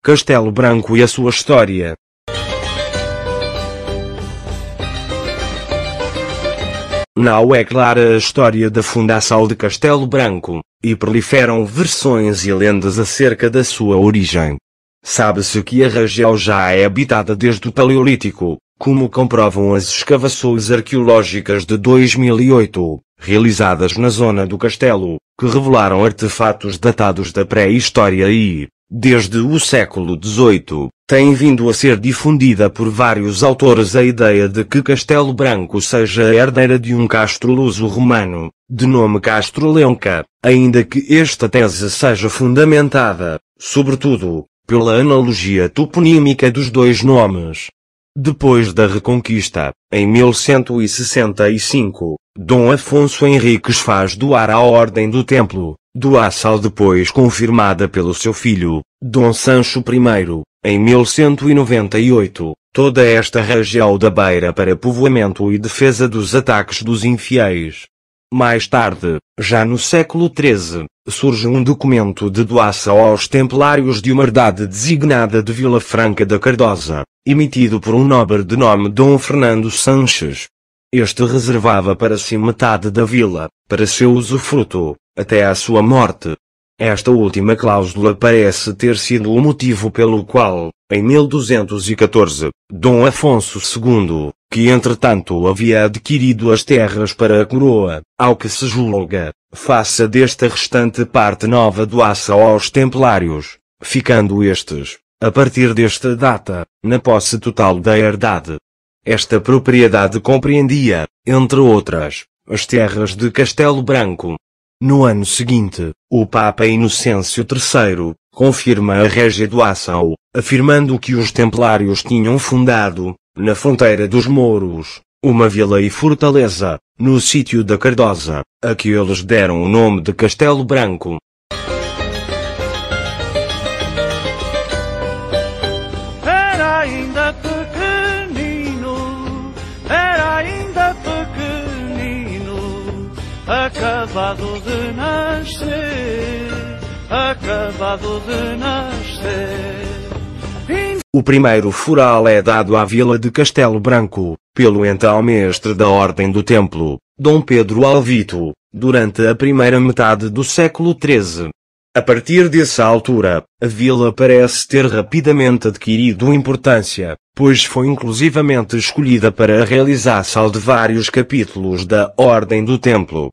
Castelo Branco e a sua história. Não é clara a história da fundação de Castelo Branco, e proliferam versões e lendas acerca da sua origem. Sabe-se que a região já é habitada desde o Paleolítico, como comprovam as escavações arqueológicas de 2008, realizadas na zona do castelo, que revelaram artefatos datados da pré-história e, desde o século XVIII, tem vindo a ser difundida por vários autores a ideia de que Castelo Branco seja a herdeira de um castro luso-romano, de nome Castro Leonca, ainda que esta tese seja fundamentada, sobretudo, pela analogia toponímica dos dois nomes. Depois da Reconquista, em 1165, Dom Afonso Henriques faz doar à Ordem do Templo, doação depois confirmada pelo seu filho, Dom Sancho I, em 1198, toda esta região da Beira para povoamento e defesa dos ataques dos infiéis. Mais tarde, já no século XIII, surge um documento de doação aos Templários de uma herdade designada de Vila Franca da Cardosa, emitido por um nobre de nome Dom Fernando Sanches. Este reservava para si metade da vila, para seu usufruto, até à sua morte. Esta última cláusula parece ter sido o motivo pelo qual, em 1214, Dom Afonso II, que entretanto havia adquirido as terras para a coroa, ao que se julga, faça desta restante parte nova doação aos Templários, ficando estes, a partir desta data, na posse total da herdade. Esta propriedade compreendia, entre outras, as terras de Castelo Branco. No ano seguinte, o Papa Inocêncio III confirma a régia doação, afirmando que os Templários tinham fundado, na fronteira dos Mouros, uma vila e fortaleza, no sítio da Cardosa, a que eles deram o nome de Castelo Branco. Era ainda pequenino, acabado de nascer. O primeiro fural é dado à vila de Castelo Branco, pelo então mestre da Ordem do Templo, Dom Pedro Alvito, durante a primeira metade do século XIII. A partir dessa altura, a vila parece ter rapidamente adquirido importância, pois foi inclusivamente escolhida para a realização de vários capítulos da Ordem do Templo.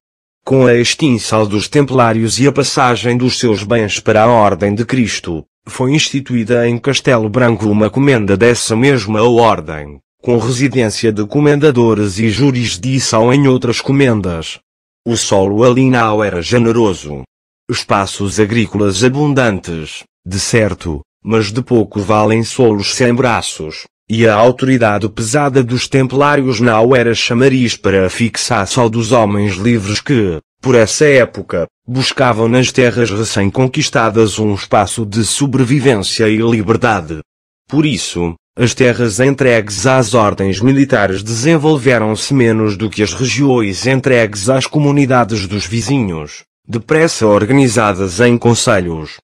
Com a extinção dos Templários e a passagem dos seus bens para a Ordem de Cristo, foi instituída em Castelo Branco uma comenda dessa mesma ordem, com residência de comendadores e jurisdição em outras comendas. O solo ali não era generoso. Espaços agrícolas abundantes, de certo, mas de pouco valem solos sem braços, e a autoridade pesada dos Templários não era chamariz para a fixação dos homens livres que, por essa época, buscavam nas terras recém-conquistadas um espaço de sobrevivência e liberdade. Por isso, as terras entregues às ordens militares desenvolveram-se menos do que as regiões entregues às comunidades dos vizinhos, depressa organizadas em concelhos.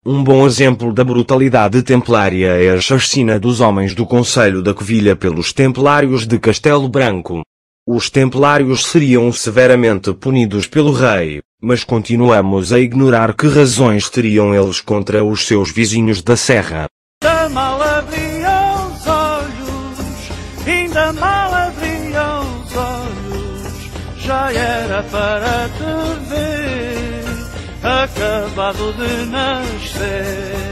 Um bom exemplo da brutalidade templária é a chacina dos homens do Concelho da Covilha pelos Templários de Castelo Branco. Os Templários seriam severamente punidos pelo rei, mas continuamos a ignorar que razões teriam eles contra os seus vizinhos da serra. Ainda mal abriam os olhos, ainda mal abriam os olhos, já era para te ver, acabado de nascer.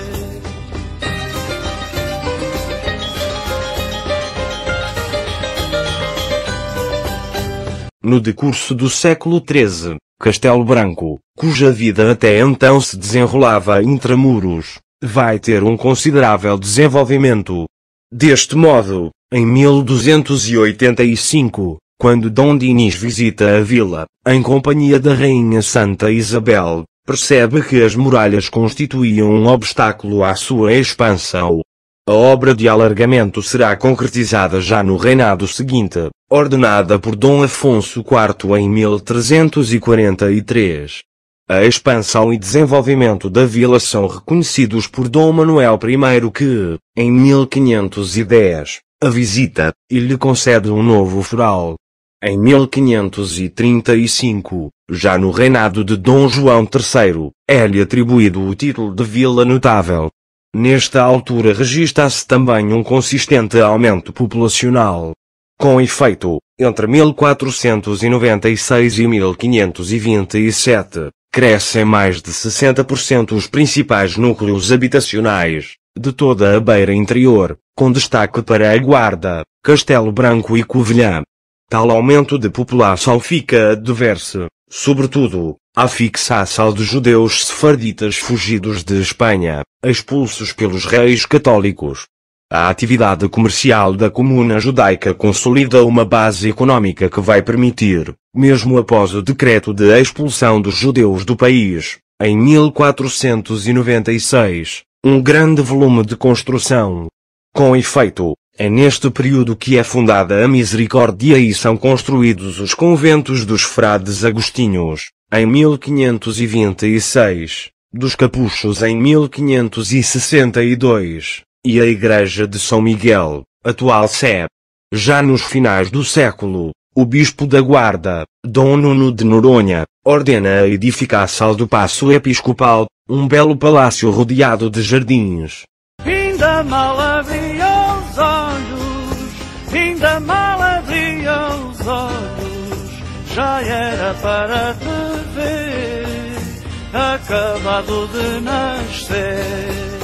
No decurso do século XIII, Castelo Branco, cuja vida até então se desenrolava intramuros, vai ter um considerável desenvolvimento. Deste modo, em 1285, quando Dom Dinis visita a vila, em companhia da Rainha Santa Isabel, percebe que as muralhas constituíam um obstáculo à sua expansão. A obra de alargamento será concretizada já no reinado seguinte, ordenada por Dom Afonso IV em 1343. A expansão e desenvolvimento da vila são reconhecidos por Dom Manuel I que, em 1510, a visita, e lhe concede um novo fural. Em 1535, já no reinado de Dom João III, é-lhe atribuído o título de Vila Notável. Nesta altura registra-se também um consistente aumento populacional. Com efeito, entre 1496 e 1527, crescem mais de 60% os principais núcleos habitacionais de toda a beira interior, com destaque para a Guarda, Castelo Branco e Covilhã. Tal aumento de população fica a dever-se, sobretudo, à fixação de judeus sefarditas fugidos de Espanha, expulsos pelos reis católicos. A atividade comercial da comuna judaica consolida uma base econômica que vai permitir, mesmo após o decreto de expulsão dos judeus do país, em 1496, um grande volume de construção. Com efeito, é neste período que é fundada a Misericórdia e são construídos os conventos dos frades agostinhos, em 1526, dos capuchos em 1562, e a Igreja de São Miguel, atual Sé. Já nos finais do século, o bispo da Guarda, Dom Nuno de Noronha, ordena a edificação do Paço Episcopal, um belo palácio rodeado de jardins. Ainda mal abria os olhos, ainda mal abria os olhos, já era para te ver, acabado de nascer.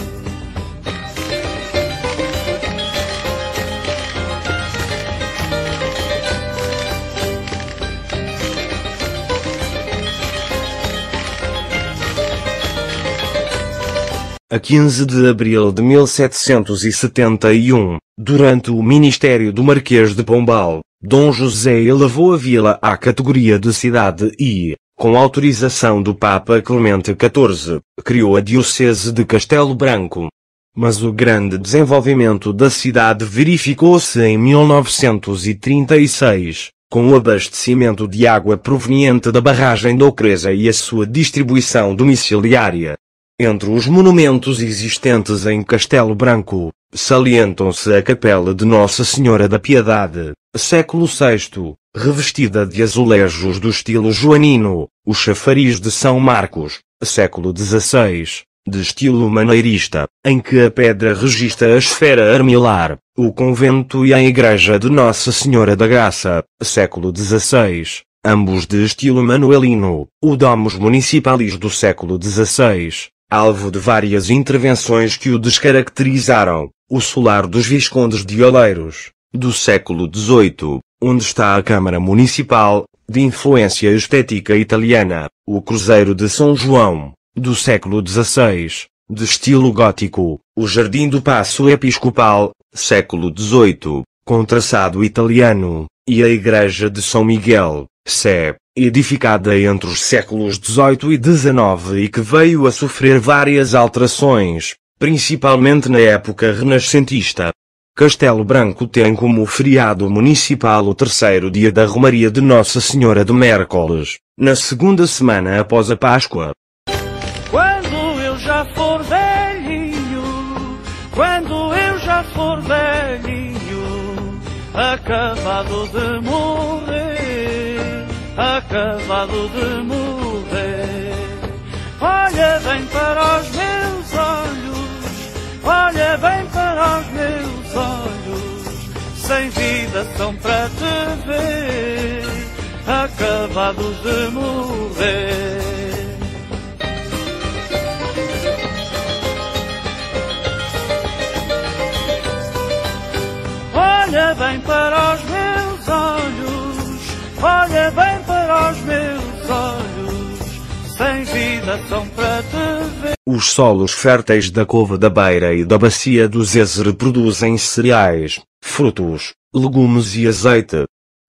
A 15 de abril de 1771, durante o ministério do Marquês de Pombal, Dom José elevou a vila à categoria de cidade e, com autorização do Papa Clemente XIV, criou a Diocese de Castelo Branco. Mas o grande desenvolvimento da cidade verificou-se em 1936, com o abastecimento de água proveniente da barragem de Ocreza e a sua distribuição domiciliária. Entre os monumentos existentes em Castelo Branco, salientam-se a Capela de Nossa Senhora da Piedade, século VI, revestida de azulejos do estilo joanino, o chafariz de São Marcos, século XVI, de estilo maneirista, em que a pedra registra a esfera armilar, o convento e a Igreja de Nossa Senhora da Graça, século XVI, ambos de estilo manuelino, o Domus Municipalis do século XVI, alvo de várias intervenções que o descaracterizaram, o Solar dos Viscondes de Oleiros, do século XVIII, onde está a Câmara Municipal, de influência estética italiana, o Cruzeiro de São João, do século XVI, de estilo gótico, o Jardim do Paço Episcopal, século XVIII, com traçado italiano, e a Igreja de São Miguel, Sé, edificada entre os séculos XVIII e XIX e que veio a sofrer várias alterações, principalmente na época renascentista. Castelo Branco tem como feriado municipal o terceiro dia da Romaria de Nossa Senhora de Mércoles, na segunda semana após a Páscoa. Quando eu já for velhinho, quando eu já for velhinho, acabado de morrer, acabado de morrer. Olha bem para os meus olhos, olha bem para os meus olhos, sem vida são para te ver, acabados de morrer. Olha bem para os meus olhos, olha bem para os meus olhos, sem vida são para te ver. Os solos férteis da Cova da Beira e da Bacia do Zézer produzem cereais, frutos, legumes e azeite.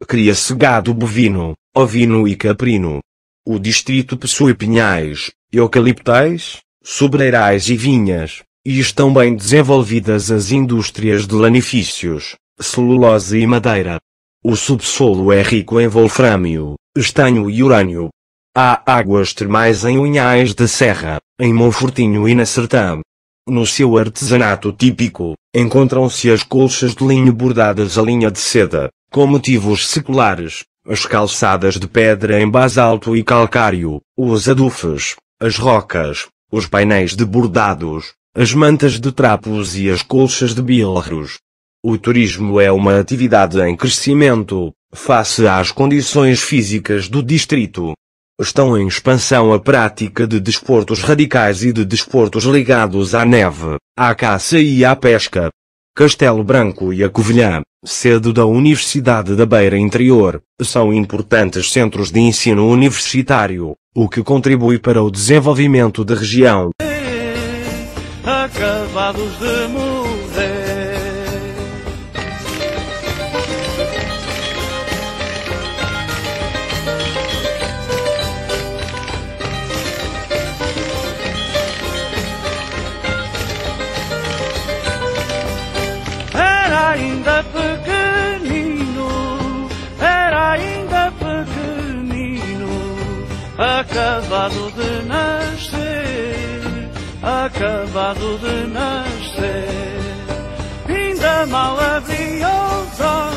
Cria-se gado bovino, ovino e caprino. O distrito possui pinhais, eucaliptais, sobreirais e vinhas, e estão bem desenvolvidas as indústrias de lanifícios, celulose e madeira. O subsolo é rico em wolframio, estanho e urânio. Há águas termais em Unhais da Serra, em Monfortinho e na Sertã. No seu artesanato típico, encontram-se as colchas de linho bordadas a linha de seda, com motivos seculares, as calçadas de pedra em basalto e calcário, os adufes, as rocas, os painéis de bordados, as mantas de trapos e as colchas de bilros. O turismo é uma atividade em crescimento, face às condições físicas do distrito. Estão em expansão a prática de desportos radicais e de desportos ligados à neve, à caça e à pesca. Castelo Branco e a Covilhã, sede da Universidade da Beira Interior, são importantes centros de ensino universitário, o que contribui para o desenvolvimento da região. Acabados de morrer. Era ainda pequenino, acabado de nascer, ainda mal abria os olhos.